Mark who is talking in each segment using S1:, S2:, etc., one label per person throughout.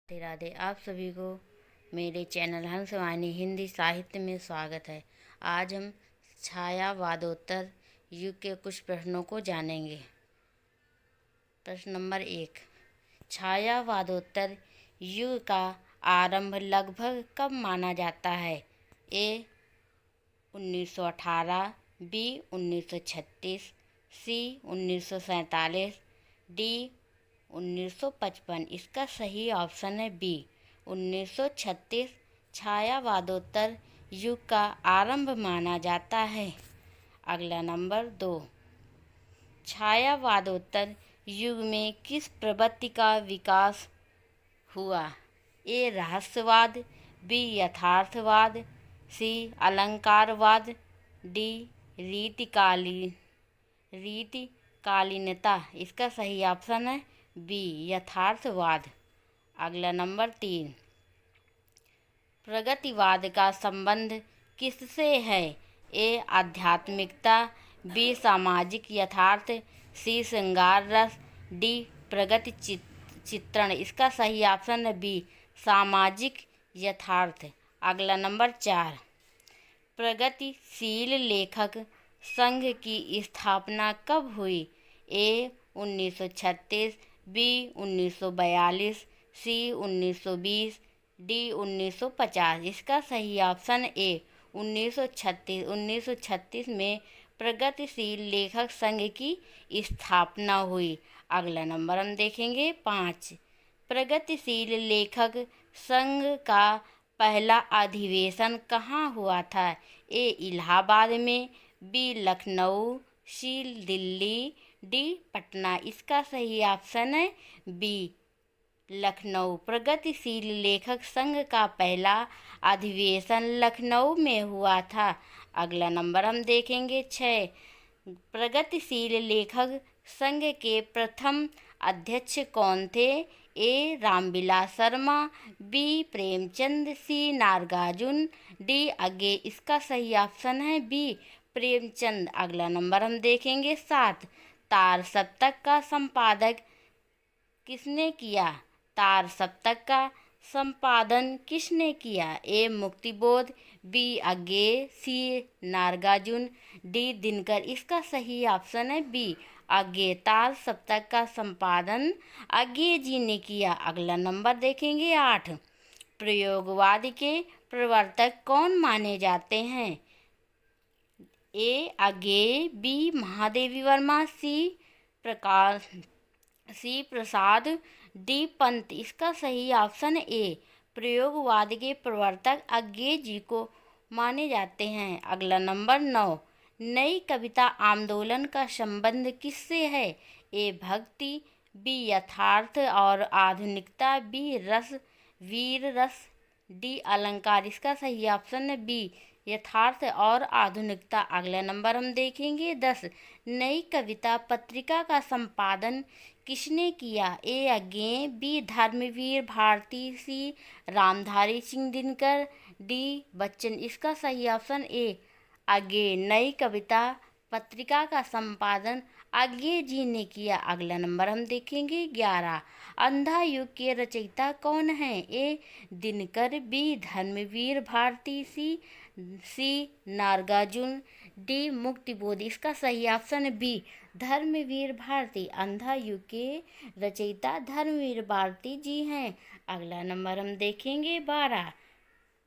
S1: राधे राधे। आप सभी को मेरे चैनल हंसवाणी हिंदी साहित्य में स्वागत है। आज हम छायावादोत्तर युग के कुछ प्रश्नों को जानेंगे। प्रश्न नंबर 1, छायावादोत्तर युग का आरंभ लगभग कब माना जाता है? ए 1918, बी 1936, सी 1947, डी 1955। इसका सही ऑप्शन है बी 1936 छायावादोत्तर युग का आरंभ माना जाता है। अगला नंबर 2, छायावादोत्तर युग में किस प्रवृत्ति का विकास हुआ? ए रहस्यवाद, बी यथार्थवाद, सी अलंकारवाद, डी रीतिकालीनता। इसका सही ऑप्शन है बी यथार्थवाद। अगला नंबर 3, प्रगतिवाद का संबंध किससे है? ए आध्यात्मिकता, बी सामाजिक यथार्थ, सी श्रृंगार रस, डी प्रगति चित्रण। इसका सही ऑप्शन है बी सामाजिक यथार्थ। अगला नंबर 4, प्रगतिशील लेखक संघ की स्थापना कब हुई? ए 1936, बी 1942, सी 1920, डी 1950। इसका सही ऑप्शन ए 1936 में प्रगतिशील लेखक संघ की स्थापना हुई। अगला नंबर हम देखेंगे 5, प्रगतिशील लेखक संघ का पहला अधिवेशन कहाँ हुआ था? ए इलाहाबाद में, बी लखनऊ, सी दिल्ली, डी पटना। इसका सही ऑप्शन है बी लखनऊ। प्रगतिशील लेखक संघ का पहला अधिवेशन लखनऊ में हुआ था। अगला नंबर हम देखेंगे 6, प्रगतिशील लेखक संघ के प्रथम अध्यक्ष कौन थे? ए रामविलास शर्मा, बी प्रेमचंद, सी नागार्जुन, डी आगे। इसका सही ऑप्शन है बी प्रेमचंद। अगला नंबर हम देखेंगे 7, तार सप्तक का संपादक किसने किया? तार सप्तक का संपादन किसने किया? ए मुक्तिबोध, बी आगे, सी नागार्जुन, डी दिनकर। इसका सही ऑप्शन है बी आगे। तार सप्तक का संपादन आगे जी ने किया। अगला नंबर देखेंगे 8, प्रयोगवाद के प्रवर्तक कौन माने जाते हैं? ए आगे, बी महादेवी वर्मा, सी प्रसाद, डी पंत। इसका सही ऑप्शन ए प्रयोगवाद के प्रवर्तक आगे जी को माने जाते हैं। अगला नंबर 9, नई कविता आंदोलन का संबंध किससे है? ए भक्ति, बी यथार्थ और आधुनिकता, बी वीर रस, डी अलंकार। इसका सही ऑप्शन है बी यथार्थ और आधुनिकता। अगला नंबर हम देखेंगे 10, नई कविता पत्रिका का संपादन किसने किया? ए आगे, बी धर्मवीर भारती, सी रामधारी सिंह दिनकर, डी बच्चन। इसका सही ऑप्शन ए आगे, नई कविता पत्रिका का संपादन आगे जी ने किया। अगला नंबर हम देखेंगे 11, अंधा युग के रचयिता कौन है? ए दिनकर, बी धर्मवीर भारती, सी नागार्जुन, डी मुक्तिबोध। इसका सही ऑप्शन है बी धर्मवीर भारती। अंधा युग के रचयिता धर्मवीर भारती जी हैं। अगला नंबर हम देखेंगे 12,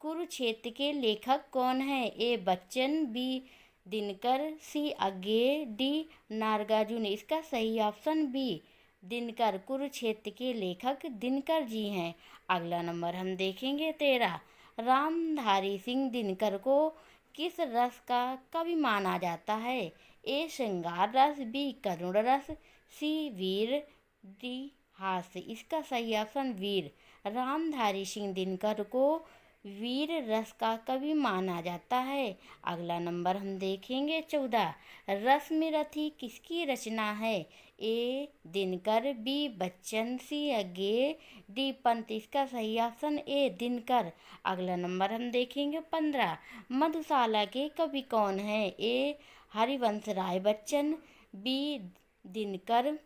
S1: कुरुक्षेत्र के लेखक कौन है? ए बच्चन, बी दिनकर, सी आगे, डी नागार्जुन। इसका सही ऑप्शन बी दिनकर। कुरुक्षेत्र के लेखक दिनकर जी हैं। अगला नंबर हम देखेंगे 13, रामधारी सिंह दिनकर को किस रस का कवि माना जाता है? ए श्रृंगार रस, बी करुण रस, सी वीर, डी हास्य। इसका सही ऑप्शन वीर। रामधारी सिंह दिनकर को वीर रस का कवि माना जाता है। अगला नंबर हम देखेंगे 14, रश्मिरथी किसकी रचना है? ए दिनकर, बी बच्चन, सी आगे, डी पंत। इसका सही ऑप्शन ए दिनकर। अगला नंबर हम देखेंगे 15, मधुशाला के कवि कौन है? ए हरिवंश राय बच्चन, बी दिनकर,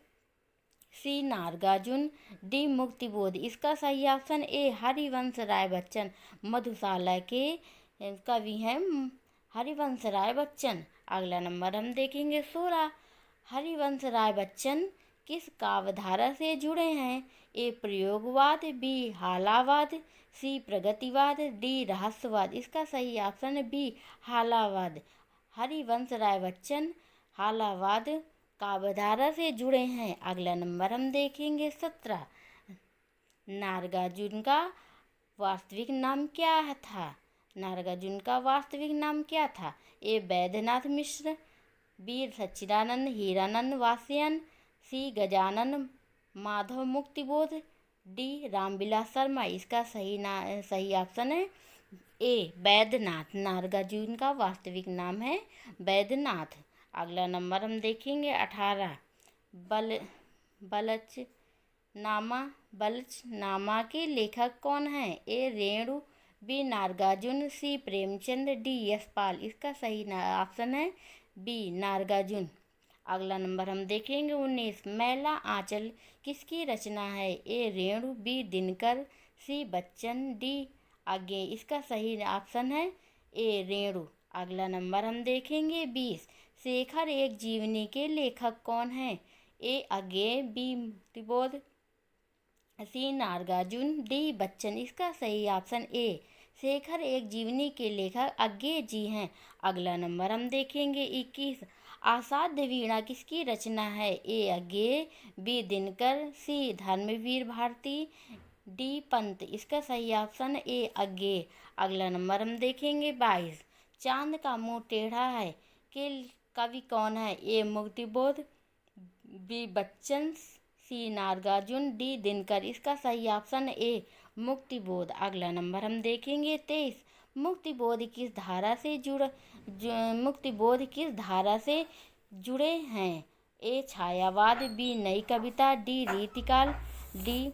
S1: सी नागार्जुन, डी मुक्तिबोध। इसका सही ऑप्शन ए हरिवंश राय बच्चन। मधुशाला के कवि हैं हरिवंश राय बच्चन। अगला नंबर हम देखेंगे 16। हरिवंश राय बच्चन किस काव्यधारा से जुड़े हैं? ए प्रयोगवाद, बी हालावाद, सी प्रगतिवाद, डी रहस्यवाद। इसका सही ऑप्शन है बी हालावाद। हरिवंश राय बच्चन हालावाद काव्यधारा से जुड़े हैं। अगला नंबर हम देखेंगे 17। नागार्जुन का वास्तविक नाम क्या था? नागार्जुन का वास्तविक नाम क्या था? ए वैद्यनाथ मिश्र, बी सच्चिदानंद हीरानंद वासयन, सी गजानन माधव मुक्तिबोध, डी रामविलास शर्मा। इसका सही ऑप्शन है ए वैद्यनाथ। नागार्जुन का वास्तविक नाम है वैद्यनाथ। अगला नंबर हम देखेंगे 18। बलचनामा के लेखक कौन हैं? ए रेणु, बी नागार्जुन, सी प्रेमचंद, डी यशपाल। इसका सही ऑप्शन है बी नागार्जुन। अगला नंबर हम देखेंगे 19। मैला आंचल किसकी रचना है? ए रेणु, बी दिनकर, सी बच्चन, डी आगे। इसका सही ऑप्शन है ए रेणु। अगला नंबर हम देखेंगे 20। शेखर एक जीवनी के लेखक कौन हैं? ए आगे, बी मुक्तिबोध, सी नागार्जुन, डी बच्चन। इसका सही ऑप्शन ए शेखर एक जीवनी के लेखक अज्ञे जी हैं। अगला नंबर हम देखेंगे 21। असाध्य वीणा किसकी रचना है? ए अज्ञे, बी दिनकर, सी धर्मवीर भारती, डी पंत। इसका सही ऑप्शन ए अज्ञे। अगला नंबर हम देखेंगे 22। चांद का मुंह टेढ़ा है के कवि कौन है? ए मुक्तिबोध, बी बच्चन, सी नागार्जुन, डी दिनकर। इसका सही ऑप्शन ए मुक्तिबोध। अगला नंबर हम देखेंगे 23। मुक्तिबोध किस धारा से जुड़े हैं? ए छायावाद, बी नई कविता, डी रीतिकाल, डी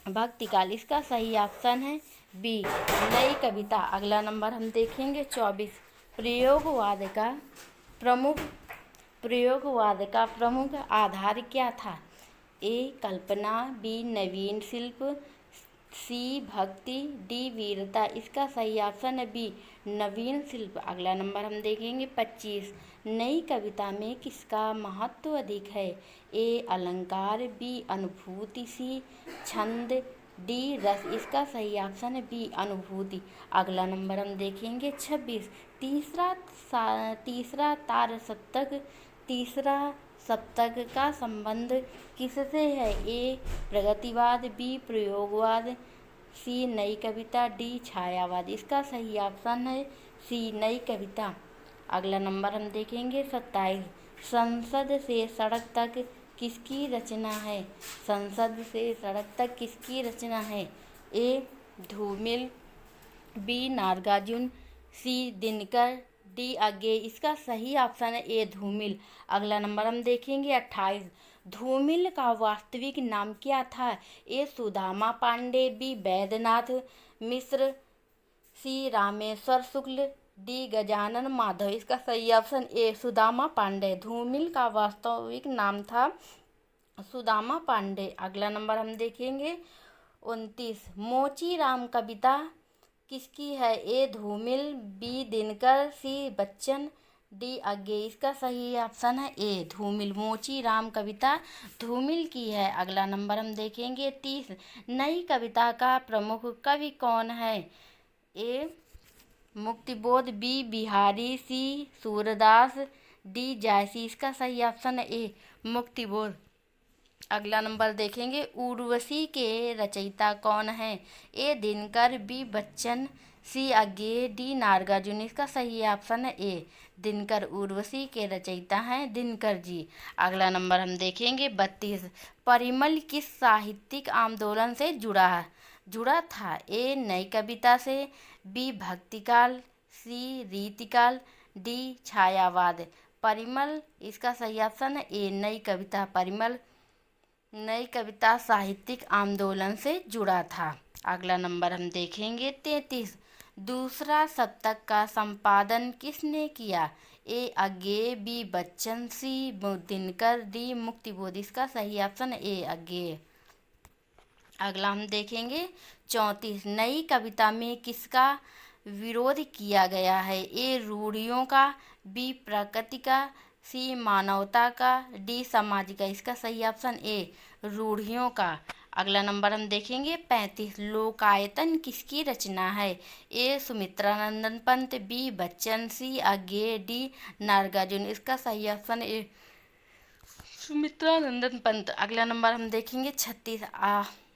S1: भक्तिकाल। इसका सही ऑप्शन है बी नई कविता। अगला नंबर हम देखेंगे 24। प्रयोगवाद का प्रमुख आधार क्या था? ए कल्पना, बी नवीन शिल्प, सी भक्ति, डी वीरता। इसका सही ऑप्शन है बी नवीन शिल्प। अगला नंबर हम देखेंगे 25। नई कविता में किसका महत्व अधिक है? ए अलंकार, बी अनुभूति, सी छंद, डी रस। इसका सही ऑप्शन है बी अनुभूति। अगला नंबर हम देखेंगे 26। तीसरा सप्तक का संबंध किससे है? ए प्रगतिवाद, बी प्रयोगवाद, सी नई कविता, डी छायावाद। इसका सही ऑप्शन है सी नई कविता। अगला नंबर हम देखेंगे 27। संसद से सड़क तक किसकी रचना है? संसद से सड़क तक किसकी रचना है? ए धूमिल, बी नागार्जुन, सी दिनकर, डी आगे। इसका सही ऑप्शन है ए धूमिल। अगला नंबर हम देखेंगे 28। धूमिल का वास्तविक नाम क्या था? ए सुदामा पांडे, बी वैद्यनाथ मिश्र, सी रामेश्वर शुक्ल, डी गजानन माधव। इसका सही ऑप्शन ए सुदामा पांडे। धूमिल का वास्तविक नाम था सुदामा पांडे। अगला नंबर हम देखेंगे 29। मोची राम कविता किसकी है? ए धूमिल, बी दिनकर, सी बच्चन, डी आगे। इसका सही ऑप्शन है ए धूमिल। मोची राम कविता धूमिल की है। अगला नंबर हम देखेंगे 30। नई कविता का प्रमुख कवि कौन है? ए मुक्तिबोध, बी बिहारी, सी सूरदास, डी जायसी। इसका सही ऑप्शन है ए मुक्तिबोध। अगला नंबर देखेंगे उर्वशी के रचयिता कौन है? ए दिनकर, बी बच्चन, सी आगे, डी नागार्जुन। इसका सही ऑप्शन है ए दिनकर। उर्वशी के रचयिता हैं दिनकर जी। अगला नंबर हम देखेंगे 32। परिमल किस साहित्यिक आंदोलन से जुड़ा था? ए नई कविता से, बी भक्तिकाल, सी रीतिकाल, डी छायावाद। परिमल इसका सही ऑप्शन है ए नई कविता। परिमल नई कविता साहित्यिक आंदोलन से जुड़ा था। अगला नंबर हम देखेंगे 33। दूसरा सप्तक का संपादन किसने किया? ए अज्ञेय, बी बच्चन, सी दिनकर, डी मुक्तिबोध। इसका सही ऑप्शन ए अज्ञेय। अगला हम देखेंगे 34। नई कविता में किसका विरोध किया गया है? ए रूढ़ियों का, बी प्रकृति का, सी मानवता का, डी समाज का। इसका सही ऑप्शन ए रूढ़ियों का। अगला नंबर हम देखेंगे 35। लोकायतन किसकी रचना है? ए सुमित्रानंदन पंत, बी बच्चन, सी अज्ञेय, डी नागार्जुन। इसका सही ऑप्शन ए सुमित्रानंदन पंत। अगला नंबर हम देखेंगे 36।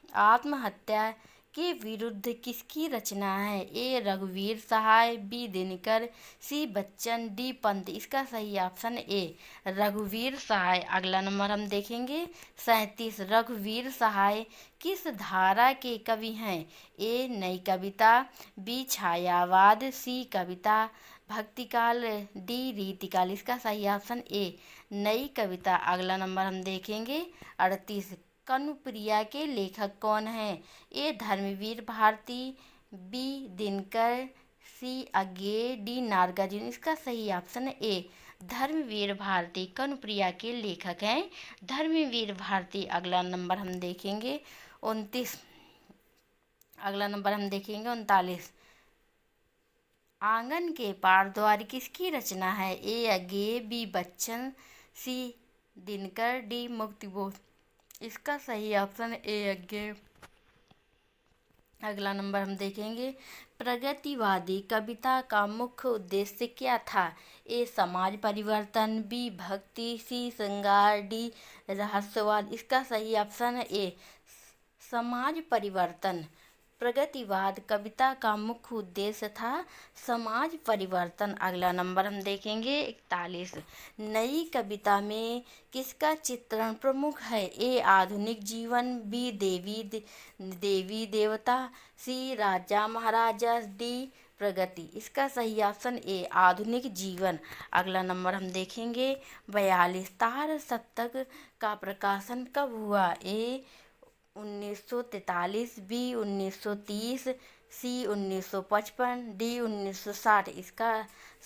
S1: आत्महत्या के विरुद्ध किसकी रचना है? ए रघुवीर सहाय, बी दिनकर, सी बच्चन, डी पंत। इसका सही ऑप्शन ए रघुवीर सहाय। अगला नंबर हम देखेंगे 37। रघुवीर सहाय किस धारा के कवि हैं? ए नई कविता, बी छायावाद, सी कविता भक्तिकाल, डी रीतिकाल। इसका सही ऑप्शन ए नई कविता। अगला नंबर हम देखेंगे 38। कनुप्रिया के लेखक कौन हैं? ए धर्मवीर भारती, बी दिनकर, सी अज्ञेय, डी नागार्जुन। इसका सही ऑप्शन ए धर्मवीर भारती कनुप्रिया के लेखक हैं धर्मवीर भारती। अगला नंबर हम देखेंगे 29। अगला नंबर हम देखेंगे 39। आंगन के पार द्वार किसकी रचना है? ए अज्ञेय, बी बच्चन, सी दिनकर, डी मुक्तिबोध। इसका सही ऑप्शन ए अज्ञेय। अगला नंबर हम देखेंगे प्रगतिवादी कविता का मुख्य उद्देश्य क्या था? ए समाज परिवर्तन, बी भक्ति, सी श्रृंगार, डी रहस्यवाद। इसका सही ऑप्शन ए समाज परिवर्तन। प्रगतिवाद कविता का मुख्य उद्देश्य था समाज परिवर्तन। अगला नंबर हम देखेंगे 41। नई कविता में किसका चित्रण प्रमुख है? ए आधुनिक जीवन, बी देवी देवता, सी राजा महाराजा, डी प्रगति। इसका सही ऑप्शन ए आधुनिक जीवन। अगला नंबर हम देखेंगे 42। तार सप्तक का प्रकाशन कब हुआ? ए 1943, बी 1930, सी 1955, डी 1960। इसका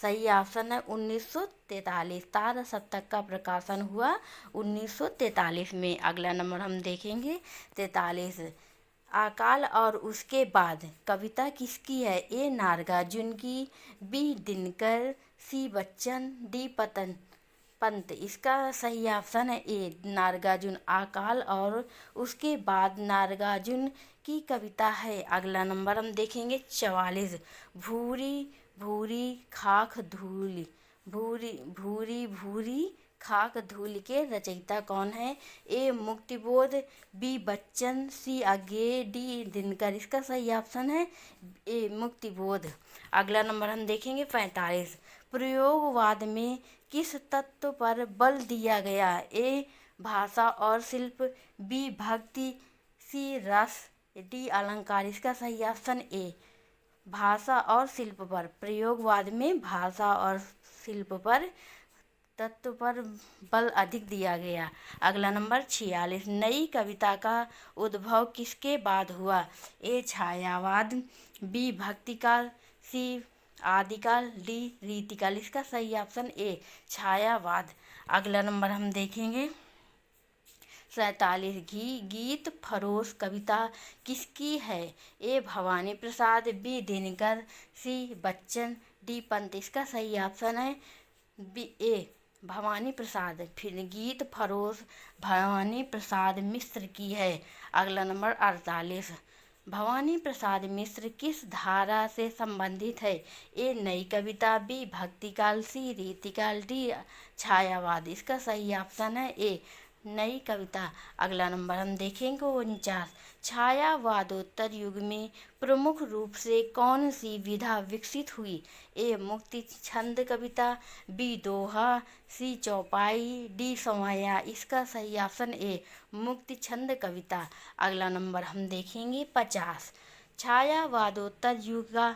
S1: सही ऑप्शन है 1943। तार सप्तक का प्रकाशन हुआ 1943 में। अगला नंबर हम देखेंगे 43। अकाल और उसके बाद कविता किसकी है? ए नागार्जुन की, बी दिनकर, सी बच्चन, डी पंत। इसका सही ऑप्शन है ए नागार्जुन। अकाल और उसके बाद नागार्जुन की कविता है। अगला नंबर हम देखेंगे 44। भूरी भूरी खाक धूल, भूरी भूरी भूरी खाक धूल के रचयिता कौन है? ए मुक्तिबोध, बी बच्चन, सी अज्ञेय, डी दिनकर। इसका सही ऑप्शन है ए मुक्तिबोध। अगला नंबर हम देखेंगे 45। प्रयोगवाद में किस तत्व पर बल दिया गया? ए भाषा और शिल्प, बी भक्ति, सी रस, डी अलंकार। इसका सही ऑप्शन ए भाषा और शिल्प पर। प्रयोगवाद में भाषा और शिल्प पर तत्व पर बल अधिक दिया गया। अगला नंबर 46। नई कविता का उद्भव किसके बाद हुआ? ए छायावाद, बी भक्तिकाल, सी आदिकाल, डी रीतिकाल। इसका सही ऑप्शन ए छायावाद। अगला नंबर हम देखेंगे 47। गीत फरोश कविता किसकी है? ए भवानी प्रसाद, बी दिनकर, सी बच्चन, डी पंत। इसका सही ऑप्शन है बी ए भवानी प्रसाद। फिर गीत फरोश भवानी प्रसाद मिश्र की है। अगला नंबर 48। भवानी प्रसाद मिश्र किस धारा से संबंधित है? ए नई कविता, बी भक्तिकाल, सी रीतिकाल, डी छायावाद। इसका सही ऑप्शन है ए नई कविता। अगला नंबर हम देखेंगे 49। छायावादोत्तर युग में प्रमुख रूप से कौन सी विधा विकसित हुई? ए मुक्ति छंद कविता, बी दोहा, सी चौपाई, डी समया। इसका सही ऑप्शन ए मुक्ति छंद कविता। अगला नंबर हम देखेंगे 50। छायावादोत्तर युग का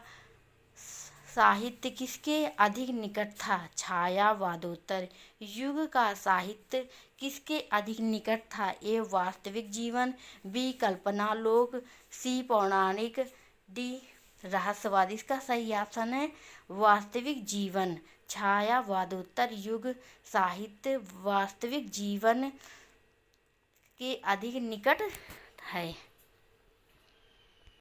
S1: साहित्य किसके अधिक निकट था? छायावादोत्तर युग का साहित्य किसके अधिक निकट था? ए वास्तविक जीवन, बी कल्पना लोक, सी पौराणिक, डी रहस्यवाद। इसका सही ऑप्शन है वास्तविक जीवन। छायावादोत्तर युग साहित्य वास्तविक जीवन के अधिक निकट है।